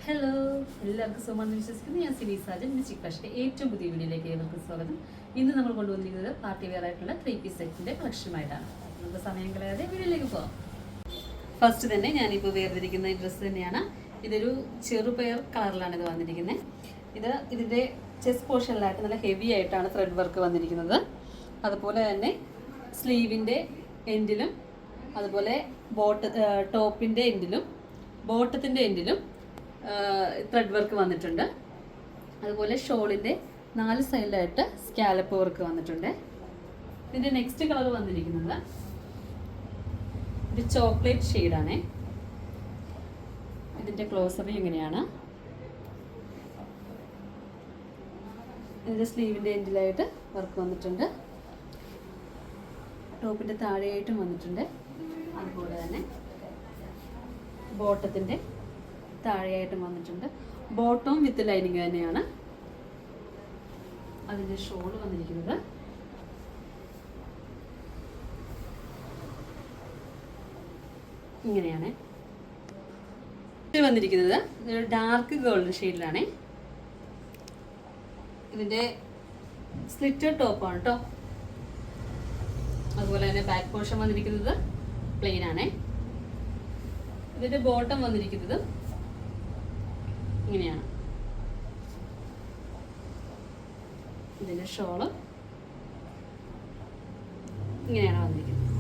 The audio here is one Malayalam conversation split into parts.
ഹലോ, എല്ലാവർക്കും സുഖമാണെന്ന് വിശ്വസിക്കുന്നു. ഞാൻ സിനി സാജൻ മ്യൂസിക് ഫാഷൻ്റെ ഏറ്റവും പുതിയ വീഡിയോയിലേക്ക് ഏവർക്കും സ്വാഗതം. ഇന്ന് നമ്മൾ കൊണ്ടുവന്നിരിക്കുന്നത് പാർട്ടി വെയർ ആയിട്ടുള്ള 3 പീസ് സെറ്റിൻ്റെ കളക്ഷനുമായിട്ടാണ്. നമുക്ക് സമയം കളയാതെ വീഡിയോയിലേക്ക് പോകാം. ഫസ്റ്റ് തന്നെ ഞാനിപ്പോൾ വേർതിരിക്കുന്ന ഈ ഡ്രസ്സ് തന്നെയാണ്. ഇതൊരു ചെറുപയർ കളറിലാണ് ഇത് വന്നിരിക്കുന്നത്. ഇതിൻ്റെ ചെസ്റ്റ് പോർഷനിലായിട്ട് നല്ല ഹെവി ആയിട്ടാണ് ത്രെഡ് വർക്ക് വന്നിരിക്കുന്നത്. അതുപോലെ തന്നെ സ്ലീവിൻ്റെ എൻഡിലും അതുപോലെ ടോപ്പിൻ്റെ എൻഡിലും ബോട്ടത്തിൻ്റെ എൻഡിലും ത്രെഡ് വർക്ക് വന്നിട്ടുണ്ട്. അതുപോലെ ഷോളിൻ്റെ 4 സൈഡിലായിട്ട് സ്കാലപ്പ് വർക്ക് വന്നിട്ടുണ്ട്. ഇതിൻ്റെ നെക്സ്റ്റ് കളർ വന്നിരിക്കുന്നത് ഒരു ചോക്ലേറ്റ് ഷെയ്ഡാണ്. ഇതിൻ്റെ ക്ലോസപ്പ് ഇങ്ങനെയാണ്. ഇതിൻ്റെ സ്ലീവിൻ്റെ എൻഡിലായിട്ട് വർക്ക് വന്നിട്ടുണ്ട്. ടോപ്പിൻ്റെ താഴെയായിട്ടും വന്നിട്ടുണ്ട്. അതുപോലെ തന്നെ ബോട്ടത്തിൻ്റെ താഴെയായിട്ടും വന്നിട്ടുണ്ട്. ബോട്ടവും വിത്ത് ലൈനിങ് തന്നെയാണ്. അതിൻ്റെ ഷോൾ വന്നിരിക്കുന്നത് ഇങ്ങനെയാണ്. ഇത് വന്നിരിക്കുന്നത് ഡാർക്ക് ഗോൾഡൻ ഷെയ്ഡിലാണ്. ഇതിൻ്റെ സ്ലിറ്റഡ് ടോപ്പാണ് കേട്ടോ. അതുപോലെ തന്നെ ബാക്ക് പോർഷൻ വന്നിരിക്കുന്നത് പ്ലെയിൻ ആണ്. ഇതിൻ്റെ ബോട്ടം വന്നിരിക്കുന്നത് ഇങ്ങനെയാണ്. ഇതിൻ്റെ ഷോള് ഇങ്ങനെയാണ് വന്നിരിക്കുന്നത്.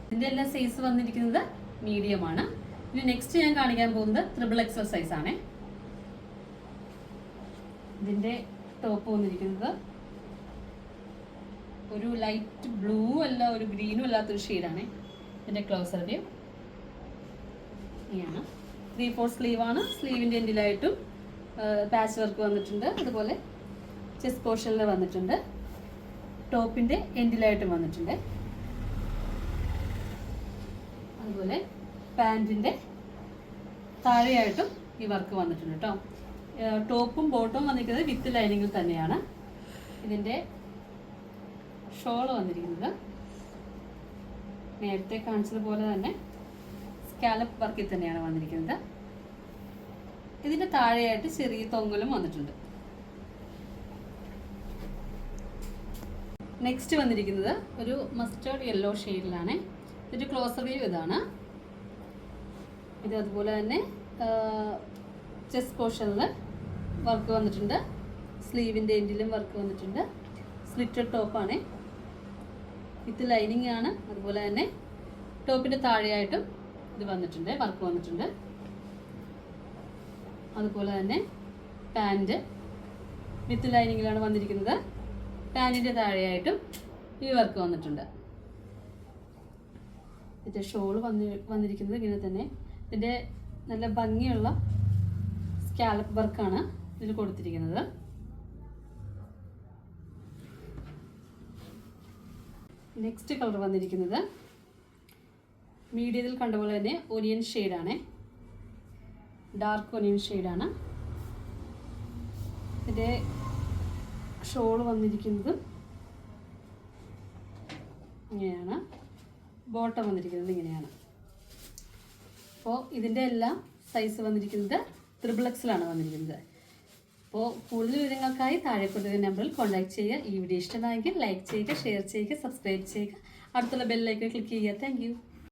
ഇതിൻ്റെ എല്ലാ സൈസ് വന്നിരിക്കുന്നത് മീഡിയമാണ്. ഇനി നെക്സ്റ്റ് ഞാൻ കാണിക്കാൻ പോകുന്നത് XXL സൈസാണ്. ഇതിൻ്റെ ടോപ്പ് വന്നിരിക്കുന്നത് ഒരു ലൈറ്റ് ബ്ലൂ അല്ല, ഒരു ഗ്രീനും അല്ലാത്തൊരു ഷെയ്ഡാണ്. ഇതിൻ്റെ ക്ലോസർ വ്യൂ ഇങ്ങനെയാണ്. 3/4 സ്ലീവാണ്. സ്ലീവിൻ്റെ എൻഡിലായിട്ടും പാച്ച് വർക്ക് വന്നിട്ടുണ്ട്. അതുപോലെ ചെസ്റ്റ് പോർഷനിൽ വന്നിട്ടുണ്ട്. ടോപ്പിൻ്റെ എൻഡിലായിട്ടും വന്നിട്ടുണ്ട്. അതുപോലെ പാൻറ്റിൻ്റെ താഴെയായിട്ടും ഈ വർക്ക് വന്നിട്ടുണ്ട് കേട്ടോ. ടോപ്പും ബോട്ടവും വന്നിരിക്കുന്നത് വിത്ത് ലൈനിങ്ങിൽ തന്നെയാണ്. ഇതിൻ്റെ ഷോൾ വന്നിരിക്കുന്നത് നേരത്തെ കാണിച്ചതുപോലെ തന്നെ സ്കാലപ്പ് വർക്കിൽ തന്നെയാണ് വന്നിരിക്കുന്നത്. ഇതിൻ്റെ താഴെയായിട്ട് ചെറിയ തൊങ്ങലും വന്നിട്ടുണ്ട്. നെക്സ്റ്റ് വന്നിരിക്കുന്നത് ഒരു മസ്റ്റേർഡ് യെല്ലോ ഷെയ്ഡിലാണ്. ഇതിൻ്റെ ക്ലോസർ വ്യൂ ഇതാണ്. ഇത് അതുപോലെ തന്നെ ചെസ്റ്റ് പോർഷനിൽ വർക്ക് വന്നിട്ടുണ്ട്. സ്ലീവിൻ്റെ എൻഡിലും വർക്ക് വന്നിട്ടുണ്ട്. സ്ലിറ്റഡ് ടോപ്പാണ്. വിത്ത് ലൈനിങ് ആണ്. അതുപോലെ തന്നെ ടോപ്പിൻ്റെ താഴെയായിട്ടും ഇത് വന്നിട്ടുണ്ട്, വർക്ക് വന്നിട്ടുണ്ട്. അതുപോലെ തന്നെ പാൻറ്റ് വിത്ത് ലൈനിങ്ങിലാണ് വന്നിരിക്കുന്നത്. പാൻറ്റിൻ്റെ താഴെയായിട്ടും ഈ വർക്ക് വന്നിട്ടുണ്ട്. ഇതിൻ്റെ ഷോൾ വന്നിരിക്കുന്നത് ഇങ്ങനെ തന്നെ. ഇതിൻ്റെ നല്ല ഭംഗിയുള്ള സ്കാലപ്പ് വർക്കാണ് ഇതിൽ കൊടുത്തിരിക്കുന്നത്. നെക്സ്റ്റ് കളർ വന്നിരിക്കുന്നത് മീഡിയത്തിൽ കണ്ട പോലെ തന്നെ ഒനിയൻ ഷെയ്ഡാണ്. ഡാർക്ക് ഒനിയൻ ഷെയ്ഡാണ്. ഇതിൻ്റെ ഷോൾ വന്നിരിക്കുന്നത് ഇങ്ങനെയാണ്. ബോട്ടം വന്നിരിക്കുന്നത് ഇങ്ങനെയാണ്. അപ്പോൾ ഇതിൻ്റെ എല്ലാം സൈസ് വന്നിരിക്കുന്നത് XXL വന്നിരിക്കുന്നത്. അപ്പോൾ കൂടുതൽ വിവരങ്ങൾക്കായി താഴെ കൊടുക്കുന്ന നമ്പറിൽ കോൺടാക്ട് ചെയ്യുക. ഈ വീഡിയോ ഇഷ്ടമായെങ്കിൽ ലൈക്ക് ചെയ്യുക, ഷെയർ ചെയ്യുക, സബ്സ്ക്രൈബ് ചെയ്യുക. അടുത്തുള്ള ബെല്ലൈക്കൺ ക്ലിക്ക് ചെയ്യുക. Thank you.